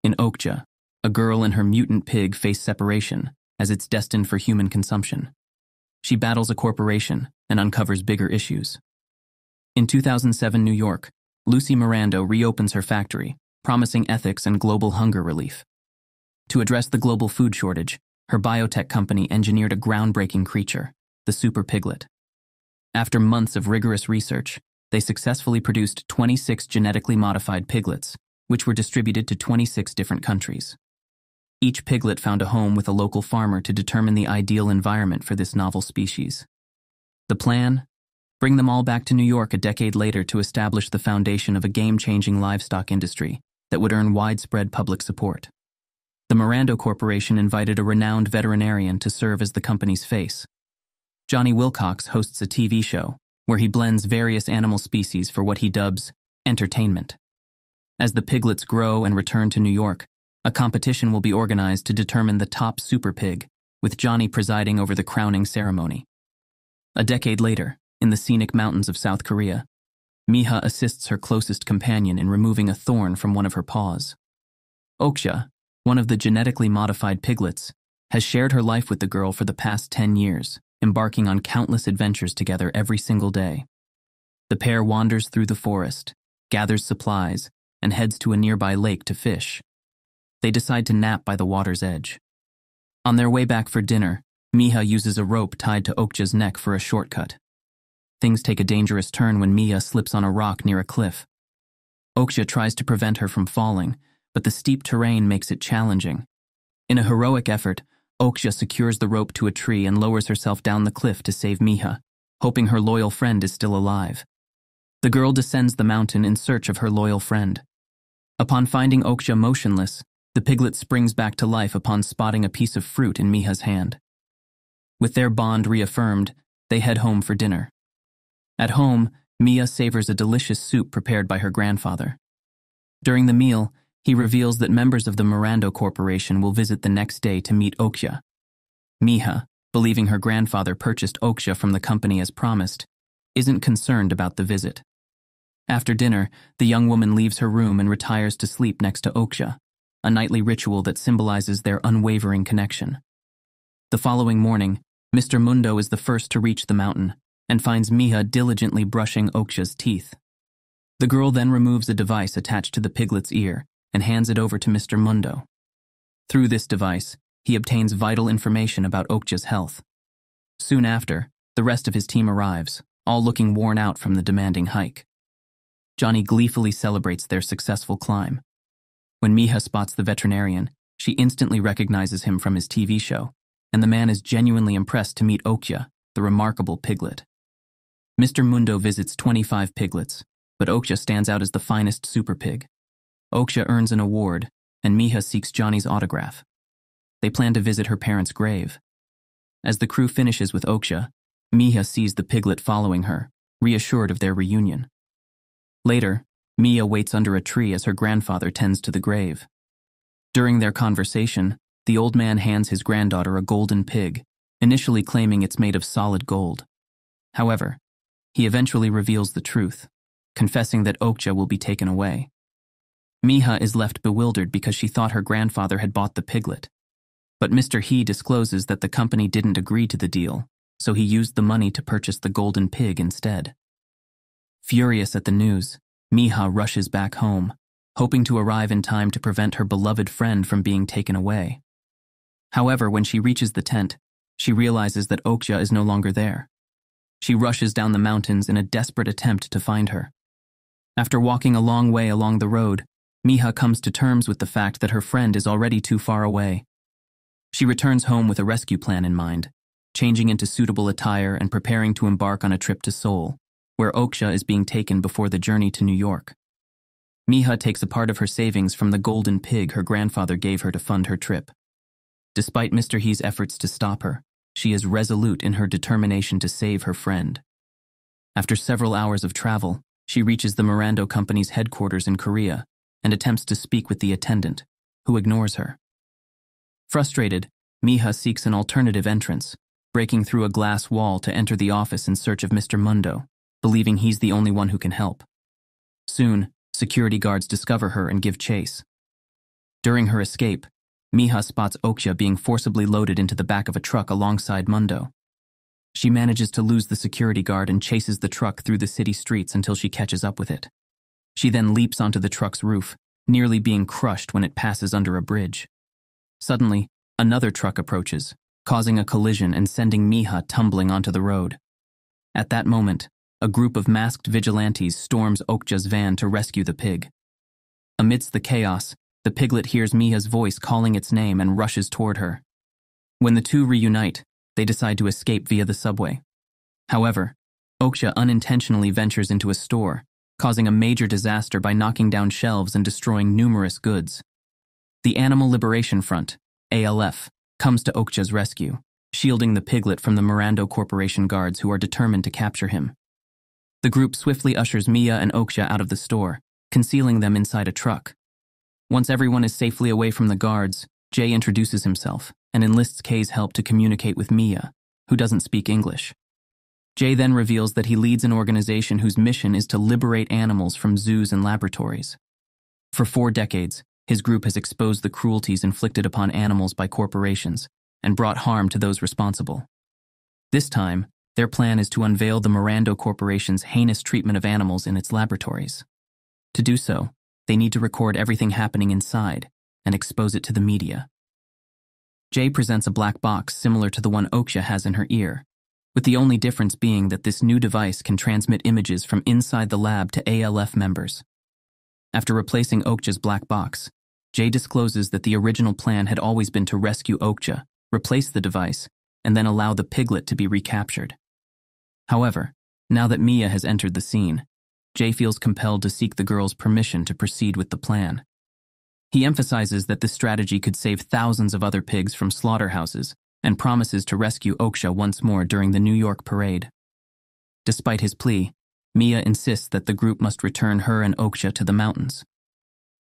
In Okja, a girl and her mutant pig face separation as it's destined for human consumption. She battles a corporation and uncovers bigger issues. In 2007 New York, Lucy Miranda reopens her factory, promising ethics and global hunger relief. To address the global food shortage, her biotech company engineered a groundbreaking creature, the super piglet. After months of rigorous research, they successfully produced 26 genetically modified piglets, which were distributed to 26 different countries. Each piglet found a home with a local farmer to determine the ideal environment for this novel species. The plan? Bring them all back to New York a decade later to establish the foundation of a game-changing livestock industry that would earn widespread public support. The Miranda Corporation invited a renowned veterinarian to serve as the company's face. Johnny Wilcox hosts a TV show where he blends various animal species for what he dubs entertainment. As the piglets grow and return to New York, a competition will be organized to determine the top super pig, with Johnny presiding over the crowning ceremony. A decade later, in the scenic mountains of South Korea, Miha assists her closest companion in removing a thorn from one of her paws. Okja, one of the genetically modified piglets, has shared her life with the girl for the past 10 years, embarking on countless adventures together every single day. The pair wanders through the forest, gathers supplies, and heads to a nearby lake to fish. They decide to nap by the water's edge. On their way back for dinner, Miha uses a rope tied to Okja's neck for a shortcut. Things take a dangerous turn when Miha slips on a rock near a cliff. Okja tries to prevent her from falling, but the steep terrain makes it challenging. In a heroic effort, Okja secures the rope to a tree and lowers herself down the cliff to save Miha, hoping her loyal friend is still alive. The girl descends the mountain in search of her loyal friend. Upon finding Okja motionless, the piglet springs back to life upon spotting a piece of fruit in Miha's hand. With their bond reaffirmed, they head home for dinner. At home, Miha savors a delicious soup prepared by her grandfather. During the meal, he reveals that members of the Miranda Corporation will visit the next day to meet Okja. Miha, believing her grandfather purchased Okja from the company as promised, isn't concerned about the visit. After dinner, the young woman leaves her room and retires to sleep next to Okja, a nightly ritual that symbolizes their unwavering connection. The following morning, Mr. Mundo is the first to reach the mountain and finds Miha diligently brushing Okja's teeth. The girl then removes a device attached to the piglet's ear and hands it over to Mr. Mundo. Through this device, he obtains vital information about Okja's health. Soon after, the rest of his team arrives, all looking worn out from the demanding hike. Johnny gleefully celebrates their successful climb. When Miha spots the veterinarian, she instantly recognizes him from his TV show, and the man is genuinely impressed to meet Okja, the remarkable piglet. Mr. Mundo visits 25 piglets, but Okja stands out as the finest super pig. Okja earns an award, and Miha seeks Johnny's autograph. They plan to visit her parents' grave. As the crew finishes with Okja, Miha sees the piglet following her, reassured of their reunion. Later, Miha waits under a tree as her grandfather tends to the grave. During their conversation, the old man hands his granddaughter a golden pig, initially claiming it's made of solid gold. However, he eventually reveals the truth, confessing that Okja will be taken away. Miha is left bewildered because she thought her grandfather had bought the piglet. But Mr. He discloses that the company didn't agree to the deal, so he used the money to purchase the golden pig instead. Furious at the news, Miha rushes back home, hoping to arrive in time to prevent her beloved friend from being taken away. However, when she reaches the tent, she realizes that Okja is no longer there. She rushes down the mountains in a desperate attempt to find her. After walking a long way along the road, Miha comes to terms with the fact that her friend is already too far away. She returns home with a rescue plan in mind, changing into suitable attire and preparing to embark on a trip to Seoul, where Okja is being taken before the journey to New York. Miha takes a part of her savings from the golden pig her grandfather gave her to fund her trip. Despite Mr. He's efforts to stop her, she is resolute in her determination to save her friend. After several hours of travel, she reaches the Miranda Company's headquarters in Korea and attempts to speak with the attendant, who ignores her. Frustrated, Miha seeks an alternative entrance, breaking through a glass wall to enter the office in search of Mr. Mundo, believing he's the only one who can help. Soon, security guards discover her and give chase. During her escape, Mija spots Okja being forcibly loaded into the back of a truck alongside Mundo. She manages to lose the security guard and chases the truck through the city streets until she catches up with it. She then leaps onto the truck's roof, nearly being crushed when it passes under a bridge. Suddenly, another truck approaches, causing a collision and sending Mija tumbling onto the road. At that moment, a group of masked vigilantes storms Okja's van to rescue the pig. Amidst the chaos, the piglet hears Mija's voice calling its name and rushes toward her. When the two reunite, they decide to escape via the subway. However, Okja unintentionally ventures into a store, causing a major disaster by knocking down shelves and destroying numerous goods. The Animal Liberation Front, ALF, comes to Okja's rescue, shielding the piglet from the Morando Corporation guards who are determined to capture him. The group swiftly ushers Mija and Okja out of the store, concealing them inside a truck. Once everyone is safely away from the guards, Jay introduces himself and enlists Kay's help to communicate with Mija, who doesn't speak English. Jay then reveals that he leads an organization whose mission is to liberate animals from zoos and laboratories. For 4 decades, his group has exposed the cruelties inflicted upon animals by corporations and brought harm to those responsible. This time, their plan is to unveil the Morando Corporation's heinous treatment of animals in its laboratories. To do so, they need to record everything happening inside and expose it to the media. Jay presents a black box similar to the one Okja has in her ear, with the only difference being that this new device can transmit images from inside the lab to ALF members. After replacing Okja's black box, Jay discloses that the original plan had always been to rescue Okja, replace the device, and then allow the piglet to be recaptured. However, now that Mija has entered the scene, Jay feels compelled to seek the girl's permission to proceed with the plan. He emphasizes that this strategy could save thousands of other pigs from slaughterhouses and promises to rescue Okja once more during the New York parade. Despite his plea, Mija insists that the group must return her and Okja to the mountains.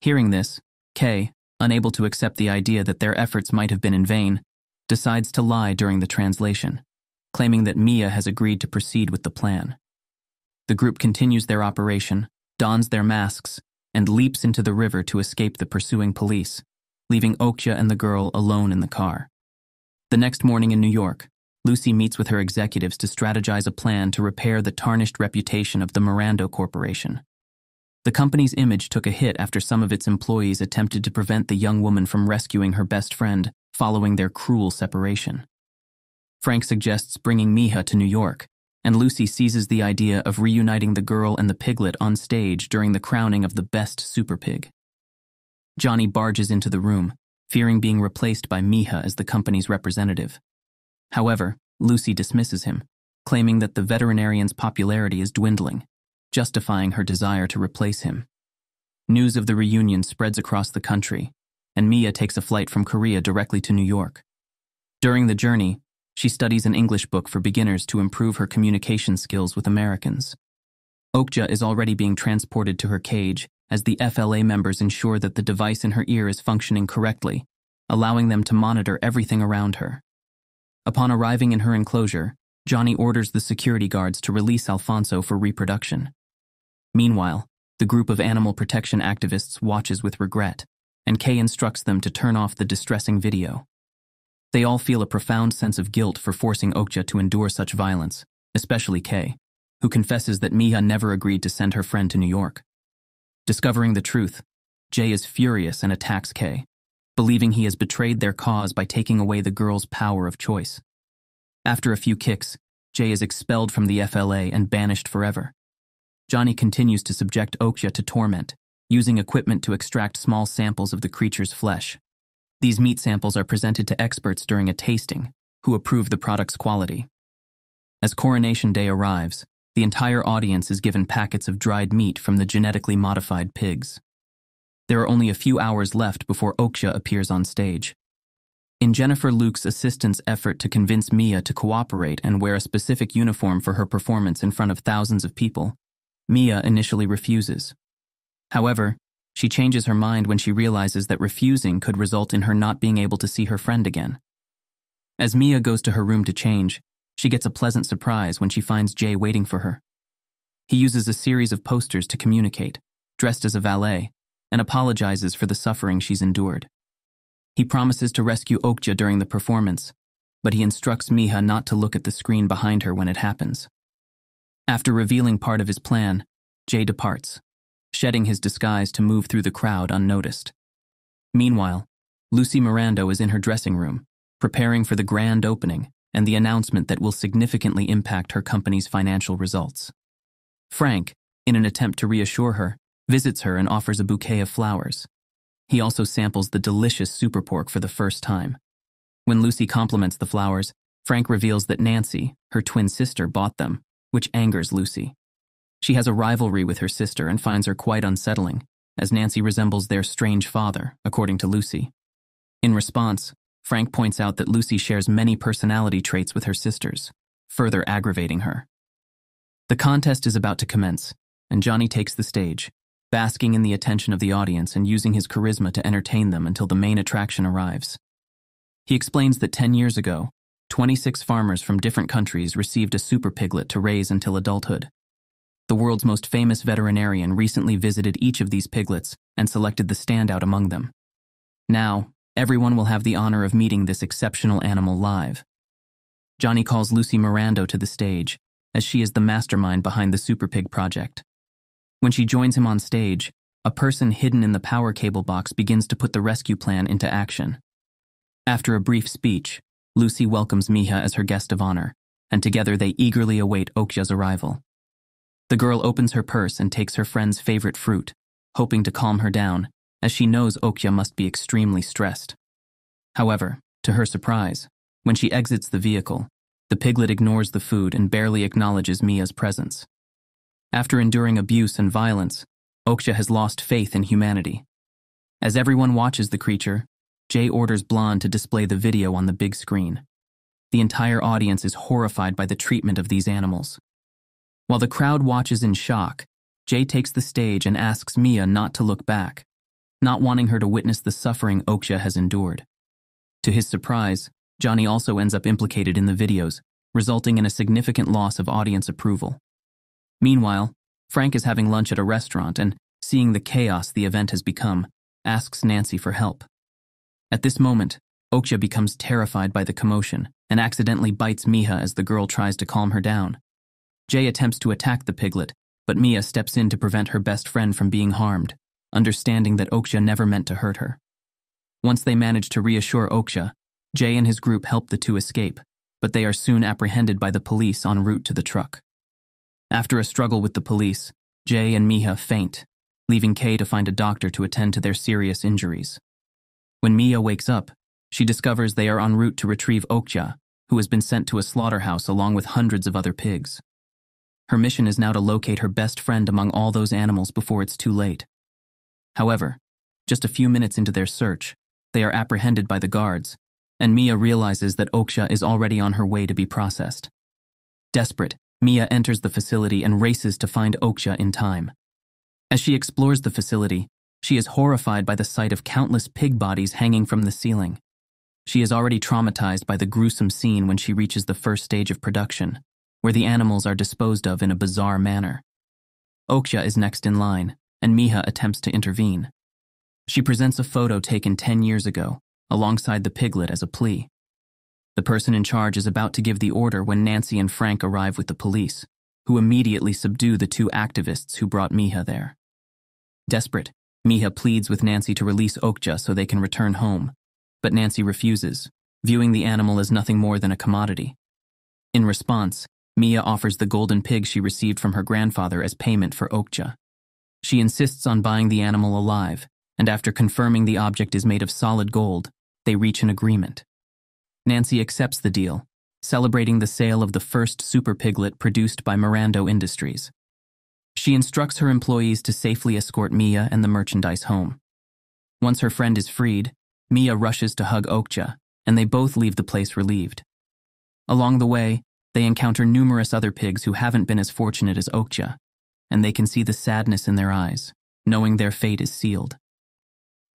Hearing this, Kay, unable to accept the idea that their efforts might have been in vain, decides to lie during the translation, claiming that Mija has agreed to proceed with the plan. The group continues their operation, dons their masks, and leaps into the river to escape the pursuing police, leaving Okja and the girl alone in the car. The next morning in New York, Lucy meets with her executives to strategize a plan to repair the tarnished reputation of the Morando Corporation. The company's image took a hit after some of its employees attempted to prevent the young woman from rescuing her best friend following their cruel separation. Frank suggests bringing Mija to New York, and Lucy seizes the idea of reuniting the girl and the piglet on stage during the crowning of the best super pig. Johnny barges into the room, fearing being replaced by Mija as the company's representative. However, Lucy dismisses him, claiming that the veterinarian's popularity is dwindling, justifying her desire to replace him. News of the reunion spreads across the country, and Mija takes a flight from Korea directly to New York. During the journey, she studies an English book for beginners to improve her communication skills with Americans. Okja is already being transported to her cage as the FLA members ensure that the device in her ear is functioning correctly, allowing them to monitor everything around her. Upon arriving in her enclosure, Johnny orders the security guards to release Alfonso for reproduction. Meanwhile, the group of animal protection activists watches with regret, and Kay instructs them to turn off the distressing video. They all feel a profound sense of guilt for forcing Okja to endure such violence, especially Kay, who confesses that Mija never agreed to send her friend to New York. Discovering the truth, Jay is furious and attacks Kay, believing he has betrayed their cause by taking away the girl's power of choice. After a few kicks, Jay is expelled from the FLA and banished forever. Johnny continues to subject Okja to torment, using equipment to extract small samples of the creature's flesh. These meat samples are presented to experts during a tasting, who approve the product's quality. As Coronation Day arrives, the entire audience is given packets of dried meat from the genetically modified pigs. There are only a few hours left before Okja appears on stage. In Jennifer Luke's assistant's effort to convince Mija to cooperate and wear a specific uniform for her performance in front of thousands of people, Mija initially refuses. However, she changes her mind when she realizes that refusing could result in her not being able to see her friend again. As Mija goes to her room to change, she gets a pleasant surprise when she finds Jay waiting for her. He uses a series of posters to communicate, dressed as a valet, and apologizes for the suffering she's endured. He promises to rescue Okja during the performance, but he instructs Miha not to look at the screen behind her when it happens. After revealing part of his plan, Jay departs, shedding his disguise to move through the crowd unnoticed. Meanwhile, Lucy Miranda is in her dressing room, preparing for the grand opening and the announcement that will significantly impact her company's financial results. Frank, in an attempt to reassure her, visits her and offers a bouquet of flowers. He also samples the delicious super pork for the first time. When Lucy compliments the flowers, Frank reveals that Nancy, her twin sister, bought them, which angers Lucy. She has a rivalry with her sister and finds her quite unsettling, as Nancy resembles their strange father, according to Lucy. In response, Frank points out that Lucy shares many personality traits with her sisters, further aggravating her. The contest is about to commence, and Johnny takes the stage, basking in the attention of the audience and using his charisma to entertain them until the main attraction arrives. He explains that 10 years ago, 26 farmers from different countries received a super piglet to raise until adulthood. The world's most famous veterinarian recently visited each of these piglets and selected the standout among them. Now, everyone will have the honor of meeting this exceptional animal live. Johnny calls Lucy Miranda to the stage, as she is the mastermind behind the Super Pig project. When she joins him on stage, a person hidden in the power cable box begins to put the rescue plan into action. After a brief speech, Lucy welcomes Miha as her guest of honor, and together they eagerly await Okja's arrival. The girl opens her purse and takes her friend's favorite fruit, hoping to calm her down, as she knows Okja must be extremely stressed. However, to her surprise, when she exits the vehicle, the piglet ignores the food and barely acknowledges Mia's presence. After enduring abuse and violence, Okja has lost faith in humanity. As everyone watches the creature, Jay orders Blonde to display the video on the big screen. The entire audience is horrified by the treatment of these animals. While the crowd watches in shock, Jay takes the stage and asks Mia not to look back, not wanting her to witness the suffering Okja has endured. To his surprise, Johnny also ends up implicated in the videos, resulting in a significant loss of audience approval. Meanwhile, Frank is having lunch at a restaurant and, seeing the chaos the event has become, asks Nancy for help. At this moment, Okja becomes terrified by the commotion and accidentally bites Miha as the girl tries to calm her down. Jay attempts to attack the piglet, but Mia steps in to prevent her best friend from being harmed, understanding that Okja never meant to hurt her. Once they manage to reassure Okja, Jay and his group help the two escape, but they are soon apprehended by the police en route to the truck. After a struggle with the police, Jay and Miha faint, leaving Kay to find a doctor to attend to their serious injuries. When Mia wakes up, she discovers they are en route to retrieve Okja, who has been sent to a slaughterhouse along with hundreds of other pigs. Her mission is now to locate her best friend among all those animals before it's too late. However, just a few minutes into their search, they are apprehended by the guards, and Mia realizes that Okja is already on her way to be processed. Desperate, Mia enters the facility and races to find Okja in time. As she explores the facility, she is horrified by the sight of countless pig bodies hanging from the ceiling. She is already traumatized by the gruesome scene when she reaches the first stage of production, where the animals are disposed of in a bizarre manner. Okja is next in line, and Miha attempts to intervene. She presents a photo taken 10 years ago, alongside the piglet as a plea. The person in charge is about to give the order when Nancy and Frank arrive with the police, who immediately subdue the two activists who brought Miha there. Desperate, Miha pleads with Nancy to release Okja so they can return home, but Nancy refuses, viewing the animal as nothing more than a commodity. In response, Mia offers the golden pig she received from her grandfather as payment for Okja. She insists on buying the animal alive, and after confirming the object is made of solid gold, they reach an agreement. Nancy accepts the deal, celebrating the sale of the first super piglet produced by Miranda Industries. She instructs her employees to safely escort Mia and the merchandise home. Once her friend is freed, Mia rushes to hug Okja, and they both leave the place relieved. Along the way, they encounter numerous other pigs who haven't been as fortunate as Okja, and they can see the sadness in their eyes, knowing their fate is sealed.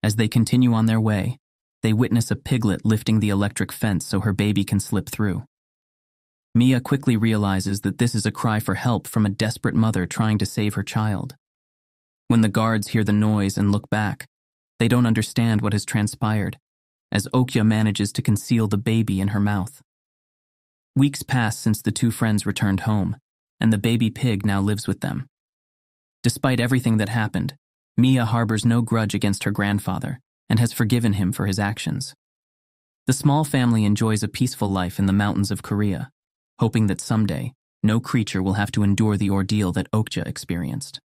As they continue on their way, they witness a piglet lifting the electric fence so her baby can slip through. Mia quickly realizes that this is a cry for help from a desperate mother trying to save her child. When the guards hear the noise and look back, they don't understand what has transpired, as Okja manages to conceal the baby in her mouth. Weeks pass since the two friends returned home, and the baby pig now lives with them. Despite everything that happened, Mia harbors no grudge against her grandfather and has forgiven him for his actions. The small family enjoys a peaceful life in the mountains of Korea, hoping that someday, no creature will have to endure the ordeal that Okja experienced.